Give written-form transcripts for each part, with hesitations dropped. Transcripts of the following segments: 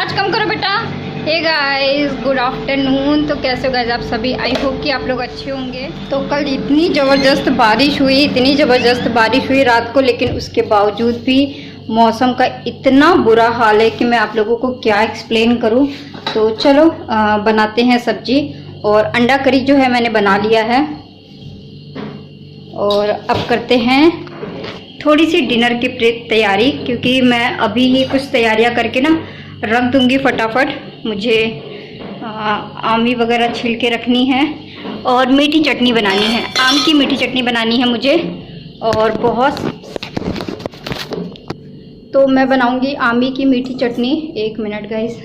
आवाज़ कम करो बेटा। Hey guys, good afternoon. तो कैसे हो गाइस आप सभी? आई होप कि आप लोग अच्छे होंगे। तो कल इतनी ज़बरदस्त बारिश हुई, इतनी ज़बरदस्त बारिश हुई रात को, लेकिन उसके बावजूद भी मौसम का इतना बुरा हाल है कि मैं आप लोगों को क्या एक्सप्लेन करूं। तो चलो बनाते हैं सब्जी। और अंडा करी जो है मैंने बना लिया है। और अब करते हैं थोड़ी सी डिनर की तैयारी, क्योंकि मैं अभी ही कुछ तैयारियां करके ना रख दूंगी फटाफट। मुझे आमी वगैरह छील के रखनी है और मीठी चटनी बनानी है। आम की मीठी चटनी बनानी है मुझे। और बहुत तो मैं बनाऊंगी आमी की मीठी चटनी। 1 मिनट गाइस।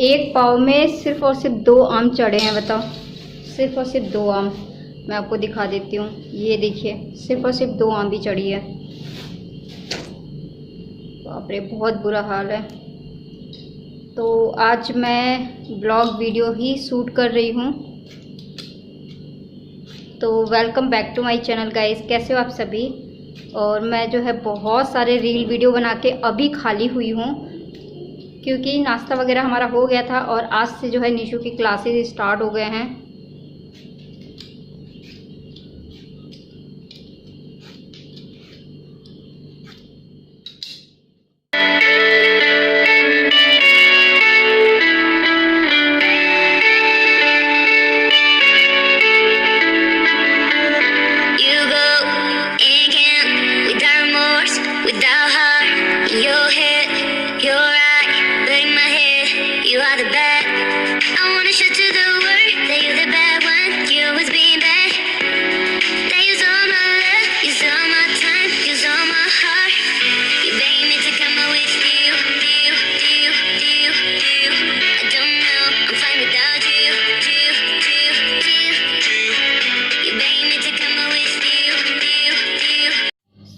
एक पाव में सिर्फ और सिर्फ 2 आम चढ़े हैं, बताओ। सिर्फ और सिर्फ 2 आम। मैं आपको दिखा देती हूँ, ये देखिए, सिर्फ और सिर्फ 2 आम भी चढ़ी है। बाप रे, बहुत बुरा हाल है। तो आज मैं ब्लॉग वीडियो ही शूट कर रही हूँ। तो welcome back to my channel guys. कैसे हो आप सभी? और मैं जो है बहुत सारे रील वीडियो बना के अभी खाली हुई हूँ, क्योंकि नाश्ता वगैरह हमारा हो गया था और आज से जो है निशु की क्लासेस स्टार्ट हो गए हैं।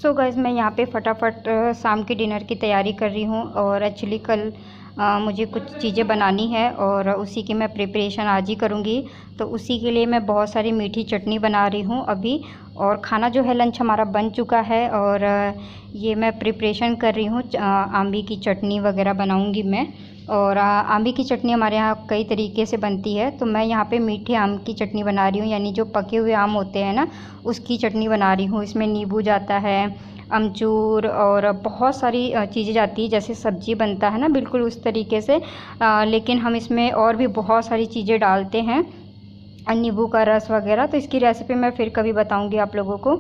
सो गाइस, मैं यहाँ पे फटाफट शाम की डिनर की तैयारी कर रही हूँ। और एक्चुअली कल मुझे कुछ चीज़ें बनानी है और उसी की मैं प्रिपरेशन आज ही करूँगी। तो उसी के लिए मैं बहुत सारी मीठी चटनी बना रही हूँ अभी। और खाना जो है लंच हमारा बन चुका है। और ये मैं प्रिपरेशन कर रही हूँ, आंबी की चटनी वगैरह बनाऊँगी मैं। और आंबी की चटनी हमारे यहाँ कई तरीके से बनती है। तो मैं यहाँ पे मीठे आम की चटनी बना रही हूँ, यानी जो पके हुए आम होते हैं ना, उसकी चटनी बना रही हूँ। इसमें नींबू जाता है, अमचूर और बहुत सारी चीज़ें जाती है, जैसे सब्जी बनता है ना, बिल्कुल उस तरीके से। लेकिन हम इसमें और भी बहुत सारी चीज़ें डालते हैं, नींबू का रस वगैरह। तो इसकी रेसिपी मैं फिर कभी बताऊँगी आप लोगों को।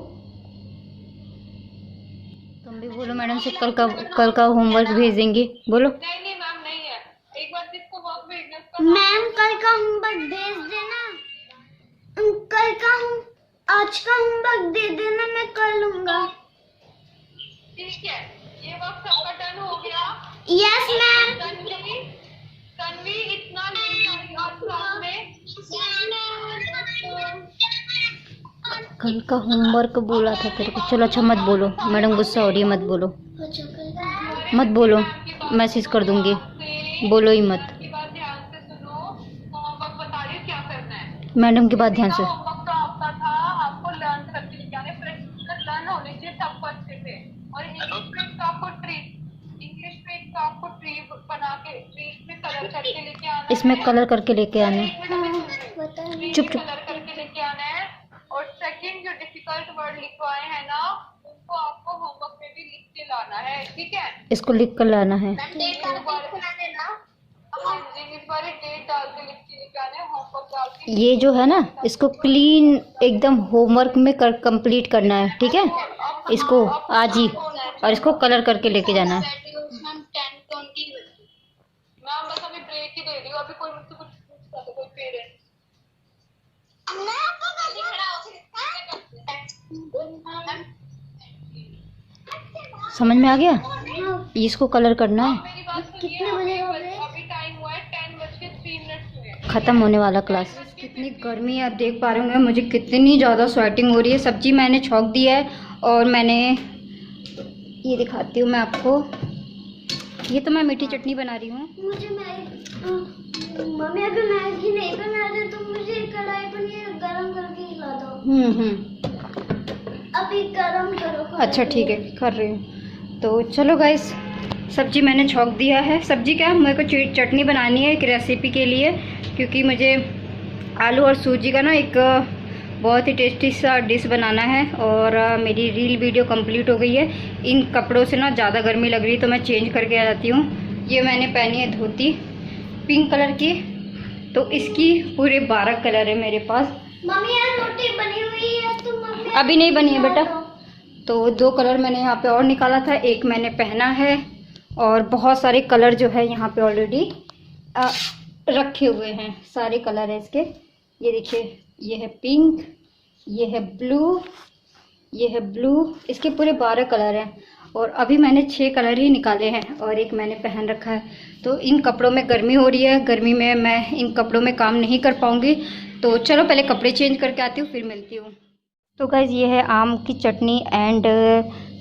तुम भी बोलो मैडम से कल का होमवर्क भेजेंगे, बोलो। नहीं मैम, नहीं है। एक बार जिसको वर्क भेजना मैम कल का होमवर्क भेज देना। कल का आज का होमवर्क दे देना, मैं कर लूंगा। ठीक है, ये वर्क सबका डन हो गया? Yes ma'am. तन्वी इतना लेट आई आज क्लास में। कल का होमवर्क बोला था तेरे को। चलो अच्छा, मत बोलो, मैडम गुस्सा हो रही है, मत बोलो, मत बोलो, मैसेज कर दूंगी, बोलो ही मत। की बात ध्यान से सुनो, होमवर्क बता रही हूँ क्या करना है। मैडम की बात ध्यान से। होमवर्क तो आपका था, आपको लर्न करके लेके आने, प्रैक्टिकल लर्न होने चाहिए तब को अच्छे से। और इंग्लिश में तो आपको ट्री बना के, ट्री में कलर करके लेके आना है। इसमें कलर करके लेके आने, चुप चुप। कलर करके लेके आना है। और सेकंड, जो डिफिकल्ट वर्ड लिखवाए हैं ना, उनको आपको होमवर्क में भी लिख के लाना है, ठीक है? इसको लिख कर लाना है। इस बार डेट डाल के लिख के लेके आने, होमवर्क डाल के। ये जो है ना, इसको क्लीन एकदम होमवर्क में कंप्लीट करना है, ठीक है? इसको आज ही, और इसको कलर करके लेके जाना है। मैम बस अभी ब्रेक ही दे रही हूँ, अभी कोई मुझसे कुछ पूछता तो कोई पेरेंट्स। समझ में आ गया? इसको कलर करना है। मेरी बात सुनिए, अभी टाइम हुआ है 10:03 हुए। ख़त्म होने वाला क्लास। कितनी गर्मी है, आप देख पा रहे होंगे मुझे कितनी ज़्यादा स्वेटिंग हो रही है। सब्जी मैंने छौंक दी है और मैंने ये दिखाती हूँ मैं आपको। ये तो मैं मीठी चटनी बना रही हूँ। मुझे मम्मी अगर मैगी नहीं बना रहे तो मुझे कढ़ाई पनीर गरम करके खिला दो। हम्म। अभी गरम करो। अच्छा ठीक है, कर रही हूँ। तो चलो गाइस, सब्जी मैंने छौंक दिया है। सब्जी क्या, मेरे को चटनी बनानी है एक रेसिपी के लिए, क्योंकि मुझे आलू और सूजी का ना एक बहुत ही टेस्टी सा डिश बनाना है। और मेरी रील वीडियो कंप्लीट हो गई है। इन कपड़ों से ना ज़्यादा गर्मी लग रही, तो मैं चेंज करके आ जाती हूँ। ये मैंने पहनी है धोती पिंक कलर की, तो इसकी पूरे 12 कलर है मेरे पास। मम्मी यार रोटी बनी हुई है तो मम्मी अभी नहीं बनी है बेटा। तो 2 कलर मैंने यहाँ पे और निकाला था, एक मैंने पहना है। और बहुत सारे कलर जो है यहाँ पे ऑलरेडी रखे हुए हैं, सारे कलर है इसके। ये देखिए, ये है पिंक, ये है ब्लू, ये है ब्लू। इसके पूरे 12 कलर हैं। और अभी मैंने 6 कलर ही निकाले हैं और एक मैंने पहन रखा है। तो इन कपड़ों में गर्मी हो रही है, गर्मी में मैं इन कपड़ों में काम नहीं कर पाऊँगी। तो चलो पहले कपड़े चेंज करके आती हूँ, फिर मिलती हूँ। तो गाइस, ये है आम की चटनी एंड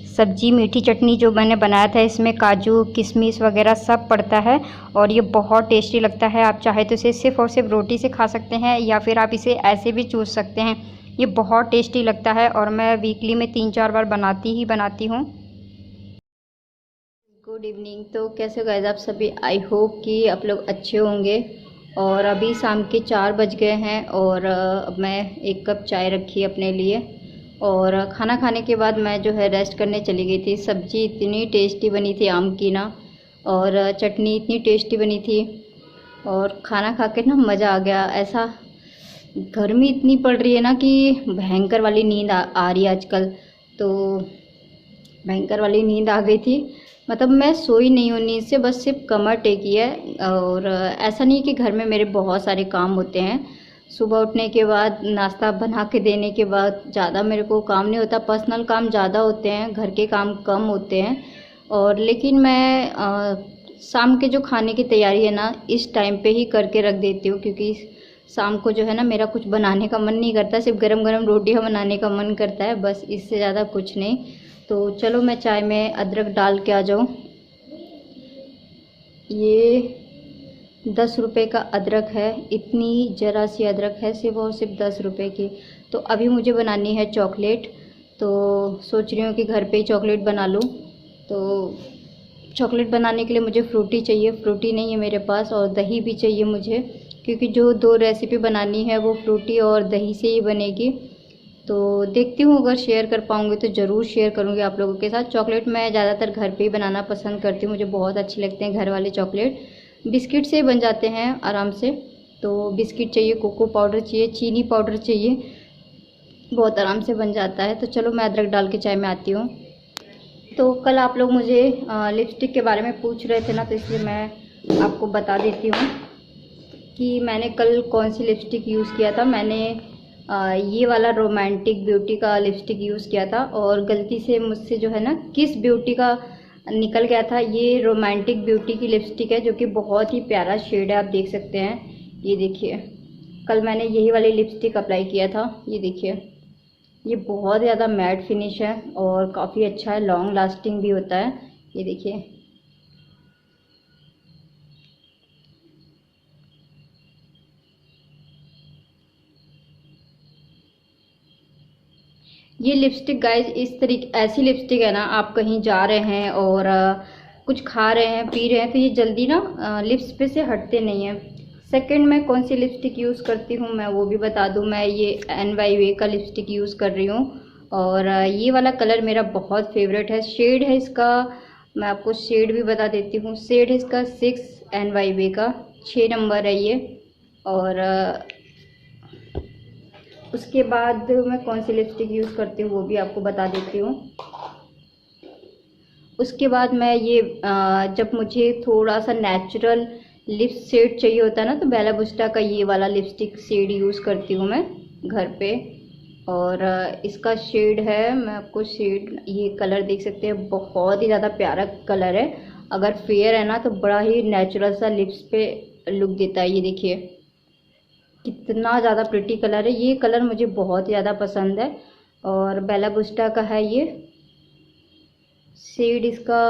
सब्जी, मीठी चटनी जो मैंने बनाया था। इसमें काजू किशमिश वगैरह सब पड़ता है और ये बहुत टेस्टी लगता है। आप चाहे तो इसे सिर्फ़ और सिर्फ रोटी से खा सकते हैं, या फिर आप इसे ऐसे भी चूस सकते हैं। ये बहुत टेस्टी लगता है और मैं वीकली में 3-4 बार बनाती हूँ। Good evening. तो कैसे हो गाइस आप सभी? आई होप कि आप लोग अच्छे होंगे। और अभी शाम के 4 बज गए हैं और अब मैं 1 कप चाय रखी अपने लिए। और खाना खाने के बाद मैं जो है रेस्ट करने चली गई थी। सब्जी इतनी टेस्टी बनी थी आम की ना, और चटनी इतनी टेस्टी बनी थी, और खाना खा के ना मज़ा आ गया। ऐसा गर्मी इतनी पड़ रही है ना कि भयंकर वाली नींद आ रही है आजकल। तो भयंकर वाली नींद आ गई थी, मतलब मैं सोई नहीं हूँ नींद से, बस सिर्फ कमर टेकी है। और ऐसा नहीं कि घर में मेरे बहुत सारे काम होते हैं। सुबह उठने के बाद नाश्ता बना के देने के बाद ज़्यादा मेरे को काम नहीं होता, पर्सनल काम ज़्यादा होते हैं, घर के काम कम होते हैं। और लेकिन मैं शाम के जो खाने की तैयारी है ना, इस टाइम पे ही करके रख देती हूँ, क्योंकि शाम को जो है ना मेरा कुछ बनाने का मन नहीं करता, सिर्फ गरम गरम रोटियाँ बनाने का मन करता है, बस इससे ज़्यादा कुछ नहीं। तो चलो मैं चाय में अदरक डाल के आ जाऊँ। ये 10 रुपये का अदरक है, इतनी ज़रा सी अदरक है, सिर्फ और सिर्फ 10 रुपये की। तो अभी मुझे बनानी है चॉकलेट, तो सोच रही हूँ कि घर पे ही चॉकलेट बना लूँ। तो चॉकलेट बनाने के लिए मुझे फ्रूटी चाहिए, फ्रूटी नहीं है मेरे पास, और दही भी चाहिए मुझे, क्योंकि जो 2 रेसिपी बनानी है वो फ्रूटी और दही से ही बनेगी। तो देखती हूँ, अगर शेयर कर पाऊँगी तो ज़रूर शेयर करूँगी आप लोगों के साथ। चॉकलेट मैं ज़्यादातर घर पे ही बनाना पसंद करती हूँ, मुझे बहुत अच्छे लगते हैं घर वाले चॉकलेट। बिस्किट से बन जाते हैं आराम से। तो बिस्किट चाहिए, कोको पाउडर चाहिए, चीनी पाउडर चाहिए, बहुत आराम से बन जाता है। तो चलो मैं अदरक डाल के चाय में आती हूँ। तो कल आप लोग मुझे लिपस्टिक के बारे में पूछ रहे थे ना, तो इसलिए मैं आपको बता देती हूँ कि मैंने कल कौन सी लिपस्टिक यूज़ किया था। मैंने ये वाला रोमांटिक ब्यूटी का लिपस्टिक यूज़ किया था, और गलती से मुझसे जो है ना किस ब्यूटी का निकल गया था। ये रोमांटिक ब्यूटी की लिपस्टिक है, जो कि बहुत ही प्यारा शेड है, आप देख सकते हैं। ये देखिए, कल मैंने यही वाली लिपस्टिक अप्लाई किया था। ये देखिए, ये बहुत ज़्यादा मैट फिनिश है और काफ़ी अच्छा है, लॉन्ग लास्टिंग भी होता है। ये देखिए, ये लिपस्टिक गाइज ऐसी लिपस्टिक है ना, आप कहीं जा रहे हैं और कुछ खा रहे हैं, पी रहे हैं, तो ये जल्दी ना लिप्स पे से हटते नहीं हैं। सेकंड, मैं कौन सी लिपस्टिक यूज़ करती हूँ मैं वो भी बता दूँ। मैं ये NYV का लिपस्टिक यूज़ कर रही हूँ, और ये वाला कलर मेरा बहुत फेवरेट है। शेड है इसका, मैं आपको शेड भी बता देती हूँ। शेड है इसका 6, NYV का 6 नंबर है ये। और उसके बाद मैं कौन सी लिपस्टिक यूज़ करती हूँ वो भी आपको बता देती हूँ। उसके बाद मैं ये जब मुझे थोड़ा सा नेचुरल लिप शेड चाहिए होता है ना, तो बेला विस्टा का ये वाला लिपस्टिक शेड यूज़ करती हूँ मैं घर पे। और इसका शेड है, मैं आपको शेड, ये कलर देख सकते हैं, बहुत ही ज़्यादा प्यारा कलर है। अगर फेयर है ना तो बड़ा ही नेचुरल सा लिप्स पे लुक देता है। ये देखिए कितना ज़्यादा प्रिटी कलर है, ये कलर मुझे बहुत ज़्यादा पसंद है। और बेला विस्टा का है ये शेड, इसका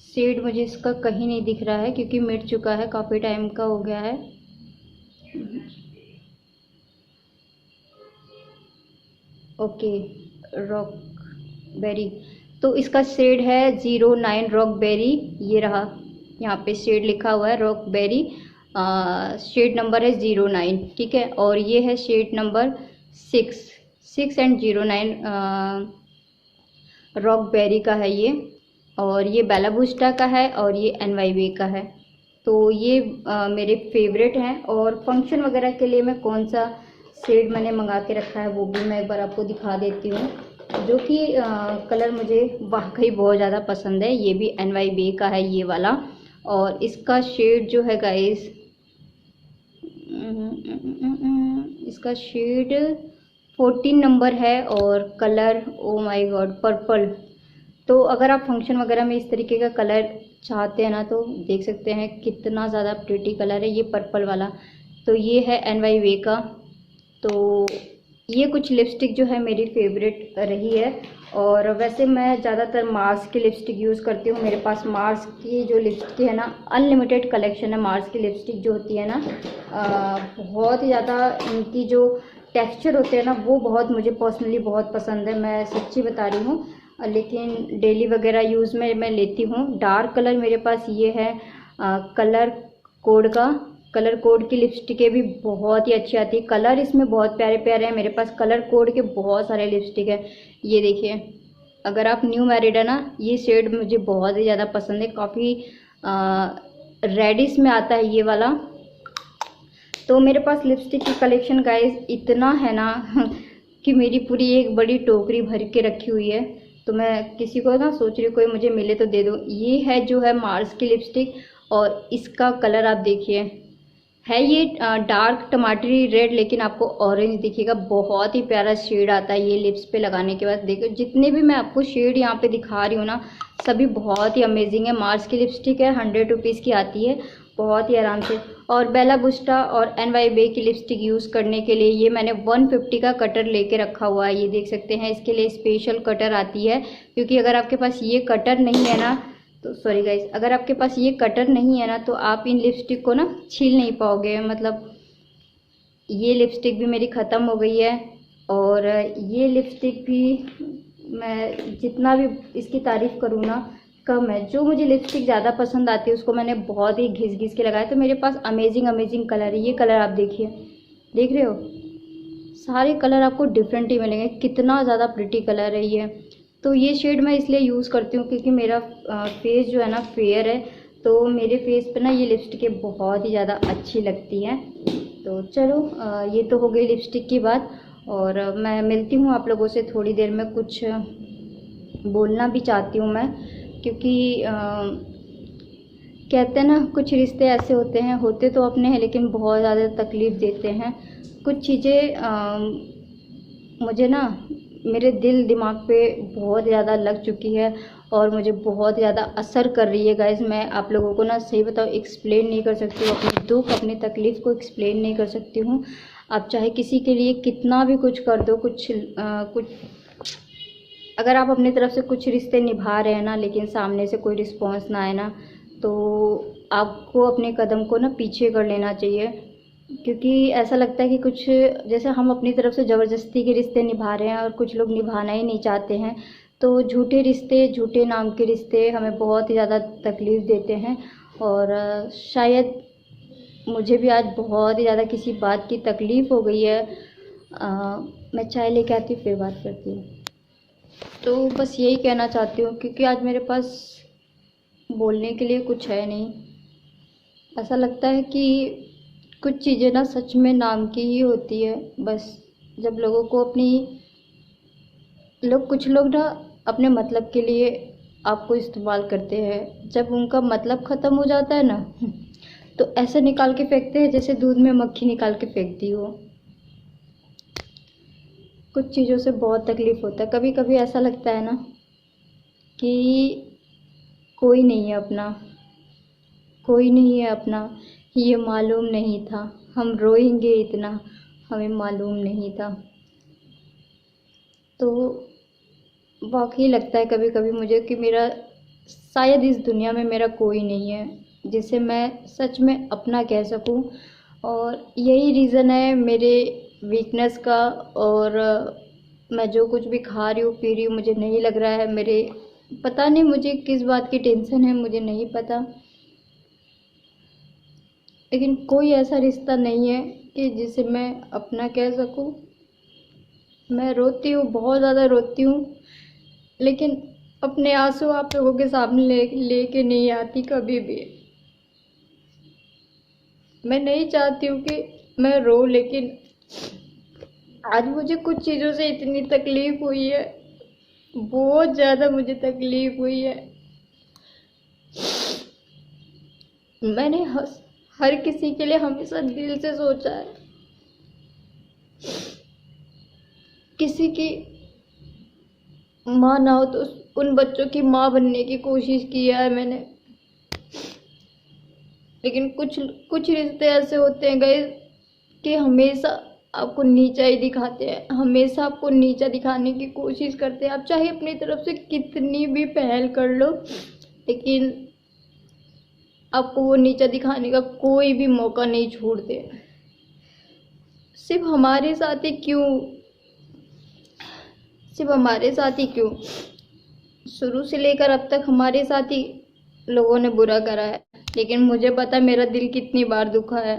शेड मुझे इसका कहीं नहीं दिख रहा है, क्योंकि मिट चुका है, काफ़ी टाइम का हो गया है। Okay, rock berry. तो इसका शेड है 09 रॉक बेरी। ये रहा, यहाँ पे शेड लिखा हुआ है रॉक बेरी। शेड नंबर है 09, ठीक है। और ये है shade number 6 and 09 rock berry का है ये। और ये बेला विस्टा का है और ये NYB का है। तो ये मेरे फेवरेट हैं। और फंक्शन वगैरह के लिए मैं कौन सा शेड मैंने मंगा के रखा है वो भी मैं एक बार आपको दिखा देती हूँ, जो कि कलर मुझे वाकई बहुत ज़्यादा पसंद है। ये भी NYB का है ये वाला। और इसका शेड जो है गाइस, इसका शेड 14 नंबर है। और colour, oh my God, purple. तो अगर आप फंक्शन वगैरह में इस तरीके का कलर चाहते हैं ना, तो देख सकते हैं कितना ज़्यादा प्रिटी कलर है ये पर्पल वाला। तो ये है NYB का। तो ये कुछ लिपस्टिक जो है मेरी फेवरेट रही है। और वैसे मैं ज़्यादातर मार्स की लिपस्टिक यूज़ करती हूँ। मेरे पास मार्स की जो लिपस्टिक है ना, अनलिमिटेड कलेक्शन है मार्स की लिपस्टिक जो होती है ना। बहुत ही ज़्यादा इनकी जो टेक्सचर होते हैं ना, वो बहुत मुझे पर्सनली बहुत पसंद है, मैं सच्ची बता रही हूँ। लेकिन डेली वगैरह यूज़ में मैं लेती हूँ। डार्क कलर मेरे पास ये है कलर कोड का। कलर कोड की लिपस्टिकें भी बहुत ही अच्छी आती है। कलर इसमें बहुत प्यारे प्यारे हैं। मेरे पास कलर कोड के बहुत सारे लिपस्टिक है। ये देखिए, अगर आप न्यू मैरिड है ना, ये शेड मुझे बहुत ही ज़्यादा पसंद है। काफ़ी रेडिश में आता है ये वाला। तो मेरे पास लिपस्टिक की कलेक्शन गाइस इतना है ना कि मेरी पूरी एक बड़ी टोकरी भर के रखी हुई है। तो मैं किसी को ना सोच रही हूँ कोई मुझे मिले तो दे दो। ये है जो है मार्स की लिपस्टिक। और इसका कलर आप देखिए, है ये डार्क टमाटरी रेड, लेकिन आपको ऑरेंज दिखेगा। बहुत ही प्यारा शेड आता है ये लिप्स पे लगाने के बाद। देखो जितने भी मैं आपको शेड यहाँ पे दिखा रही हूँ ना, सभी बहुत ही अमेजिंग है। मार्स की लिपस्टिक है, 100 रुपीज़ की आती है, बहुत ही आराम से। और बेला विस्टा और NYB की लिपस्टिक यूज़ करने के लिए ये मैंने 150 का कटर लेके रखा हुआ है। ये देख सकते हैं, इसके लिए स्पेशल कटर आती है। क्योंकि अगर आपके पास ये कटर नहीं है ना, तो सॉरी गाइस, अगर आपके पास ये कटर नहीं है ना, तो आप इन लिपस्टिक को ना छील नहीं पाओगे। मतलब ये लिपस्टिक भी मेरी ख़त्म हो गई है। और ये लिपस्टिक भी मैं जितना भी इसकी तारीफ़ करूँ ना कम है। जो मुझे लिपस्टिक ज़्यादा पसंद आती है उसको मैंने बहुत ही घिस घिस के लगाया। तो मेरे पास अमेजिंग कलर है। ये कलर आप देखिए, देख रहे हो, सारे कलर आपको डिफरेंट ही मिलेंगे। कितना ज़्यादा प्रिटी कलर है ये। तो ये शेड मैं इसलिए यूज़ करती हूँ क्योंकि मेरा फेस जो है ना फेयर है। तो मेरे फेस पे ना ये लिपस्टिकें बहुत ही ज़्यादा अच्छी लगती हैं। तो चलो ये तो हो गई लिपस्टिक की बात। और मैं मिलती हूँ आप लोगों से थोड़ी देर में। कुछ बोलना भी चाहती हूँ मैं, क्योंकि कहते हैं ना, कुछ रिश्ते ऐसे होते हैं, होते तो अपने हैं लेकिन बहुत ज़्यादा तकलीफ़ देते हैं। कुछ चीज़ें मुझे ना मेरे दिल दिमाग पे बहुत ज़्यादा लग चुकी है और मुझे बहुत ज़्यादा असर कर रही है गाइस। मैं आप लोगों को ना सही बताऊँ एक्सप्लेन नहीं कर सकती हूँ, अपने दुख अपनी तकलीफ़ को एक्सप्लेन नहीं कर सकती हूँ। आप चाहे किसी के लिए कितना भी कुछ कर दो, कुछ अगर आप अपनी तरफ से कुछ रिश्ते निभा रहे हैं ना, लेकिन सामने से कोई रिस्पॉन्स ना आए ना, तो आपको अपने कदम को ना पीछे कर लेना चाहिए। क्योंकि ऐसा लगता है कि कुछ जैसे हम अपनी तरफ से ज़बरदस्ती के रिश्ते निभा रहे हैं और कुछ लोग निभाना ही नहीं चाहते हैं। तो झूठे रिश्ते, झूठे नाम के रिश्ते हमें बहुत ही ज़्यादा तकलीफ़ देते हैं। और शायद मुझे भी आज बहुत ही ज़्यादा किसी बात की तकलीफ़ हो गई है। मैं चाय लेके आती हूँ, फिर बात करती हूँ। तो बस यही कहना चाहती हूँ, क्योंकि आज मेरे पास बोलने के लिए कुछ है नहीं। ऐसा लगता है कि कुछ चीज़ें ना सच में नाम की ही होती है। बस जब लोगों को कुछ लोग ना अपने मतलब के लिए आपको इस्तेमाल करते हैं। जब उनका मतलब ख़त्म हो जाता है ना तो ऐसे निकाल के फेंकते हैं जैसे दूध में मक्खी निकाल के फेंकती हो। कुछ चीज़ों से बहुत तकलीफ़ होता है। कभी कभी ऐसा लगता है ना कि कोई नहीं है अपना, कोई नहीं है अपना, ये मालूम नहीं था। हम रोएंगे इतना, हमें मालूम नहीं था। तो वाकई लगता है कभी कभी मुझे कि मेरा शायद इस दुनिया में मेरा कोई नहीं है जिसे मैं सच में अपना कह सकूं। और यही रीज़न है मेरे वीकनेस का और मैं जो कुछ भी खा रही हूँ पी रही हूँ मुझे नहीं लग रहा है, मेरे पता नहीं मुझे किस बात की टेंशन है, मुझे नहीं पता। लेकिन कोई ऐसा रिश्ता नहीं है कि जिसे मैं अपना कह सकूँ। मैं रोती हूँ, बहुत ज़्यादा रोती हूँ, लेकिन अपने आंसू आप लोगों के सामने लेके नहीं आती कभी भी। मैं नहीं चाहती हूँ कि मैं रो, लेकिन आज मुझे कुछ चीज़ों से इतनी तकलीफ हुई है, बहुत ज़्यादा मुझे तकलीफ हुई है। मैंने हर किसी के लिए हमेशा दिल से सोचा है, किसी की माँ ना हो तो उन बच्चों की माँ बनने की कोशिश किया है मैंने। लेकिन कुछ कुछ रिश्ते ऐसे होते हैं गाइस कि हमेशा आपको नीचा ही दिखाते हैं, हमेशा आपको नीचा दिखाने की कोशिश करते हैं। आप चाहे अपनी तरफ से कितनी भी पहल कर लो, लेकिन आपको वो नीचा दिखाने का कोई भी मौका नहीं छोड़ते। सिर्फ हमारे साथ ही क्यों, सिर्फ हमारे साथ ही क्यों, शुरू से लेकर अब तक हमारे साथ ही लोगों ने बुरा करा है। लेकिन मुझे पता है मेरा दिल कितनी बार दुखा है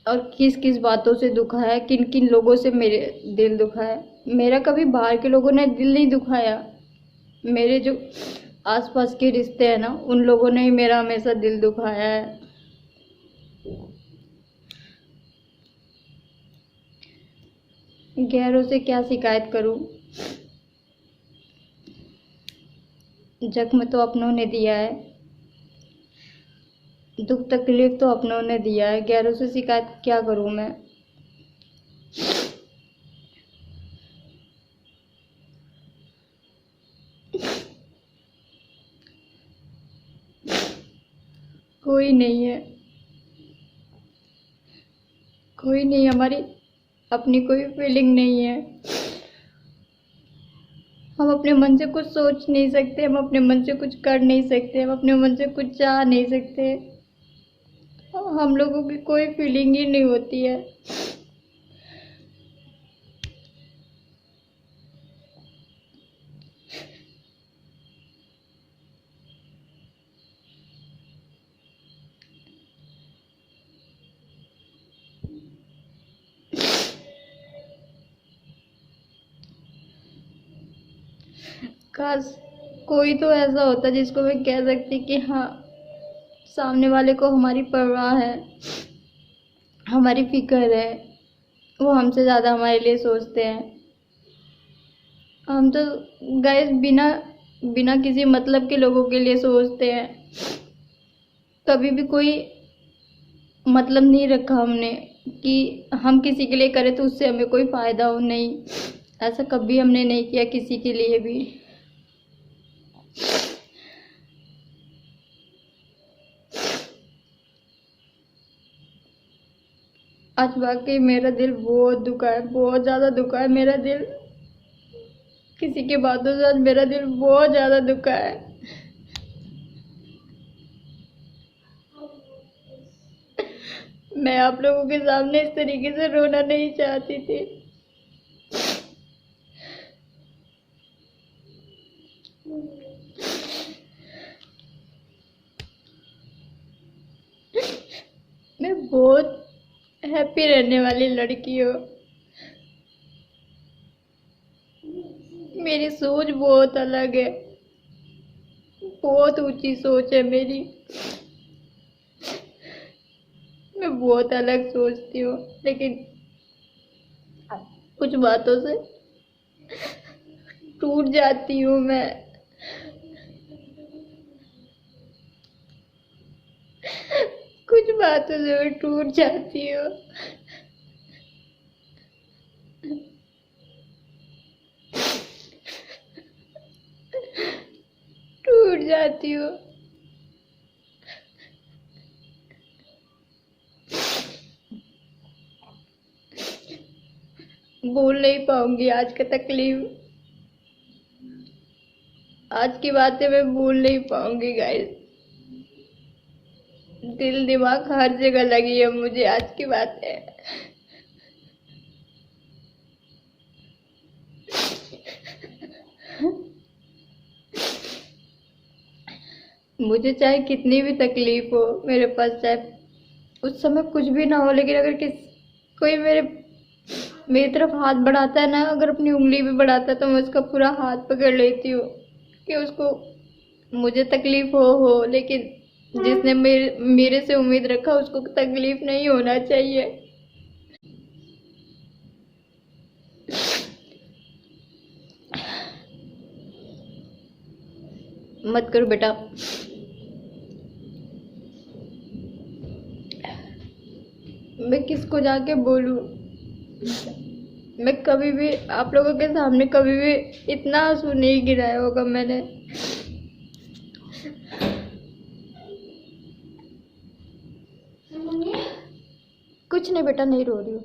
और किस किस बातों से दुखा है, किन किन लोगों से मेरे दिल दुखा है। मेरा कभी बाहर के लोगों ने दिल नहीं दुखाया, मेरे जो आसपास के रिश्ते हैं ना, उन लोगों ने ही मेरा हमेशा दिल दुखाया है। गैरों से क्या शिकायत करूं, जख्म तो अपनों ने दिया है, दुख तकलीफ तो अपनों ने दिया है, गैरों से शिकायत क्या करूं मैं। कोई नहीं है, कोई नहीं, हमारी अपनी कोई फीलिंग नहीं है। हम अपने मन से कुछ सोच नहीं सकते, हम अपने मन से कुछ कर नहीं सकते, हम अपने मन से कुछ चाह नहीं सकते। हम लोगों की कोई फीलिंग ही नहीं होती है। काश कोई तो ऐसा होता जिसको मैं कह सकती कि हाँ, सामने वाले को हमारी परवाह है, हमारी फिक्र है, वो हमसे ज़्यादा हमारे लिए सोचते हैं। हम तो गाइस बिना बिना किसी मतलब के लोगों के लिए सोचते हैं, कभी भी कोई मतलब नहीं रखा हमने कि हम किसी के लिए करें तो उससे हमें कोई फ़ायदा हो, नहीं, ऐसा कभी हमने नहीं किया किसी के लिए भी। आज वाकई मेरा दिल बहुत दुखा है, बहुत ज़्यादा दुखा है मेरा दिल, किसी के बातों से आज मेरा दिल बहुत ज़्यादा दुखा है। मैं आप लोगों के सामने इस तरीके से रोना नहीं चाहती थी। मैं बहुत हैप्पी रहने वाली लड़की हूँ, मेरी सोच बहुत अलग है, बहुत ऊंची सोच है मेरी, मैं बहुत अलग सोचती हूँ। लेकिन कुछ बातों से टूट जाती हूँ मैं, कुछ बातों से मैं टूट जाती हूँ। टूट जाती हूँ। बोल नहीं पाऊंगी आज का तकलीफ, आज की बातें मैं भूल नहीं पाऊंगी गाइस। दिल दिमाग हर जगह लगी है मुझे आज की बात है। मुझे चाहे कितनी भी तकलीफ हो मेरे पास, चाहे उस समय कुछ भी ना हो, लेकिन अगर कोई मेरी तरफ हाथ बढ़ाता है ना, अगर अपनी उंगली भी बढ़ाता है तो मैं उसका पूरा हाथ पकड़ लेती हूँ कि उसको मुझे तकलीफ हो, लेकिन जिसने मेरे से उम्मीद रखा उसको तकलीफ नहीं होना चाहिए। मत करो बेटा। मैं किसको जाके बोलूं? मैं कभी भी आप लोगों के सामने कभी भी इतना आंसू नहीं गिराया होगा मैंने। कुछ नहीं बेटा, नहीं रो रही हूँ।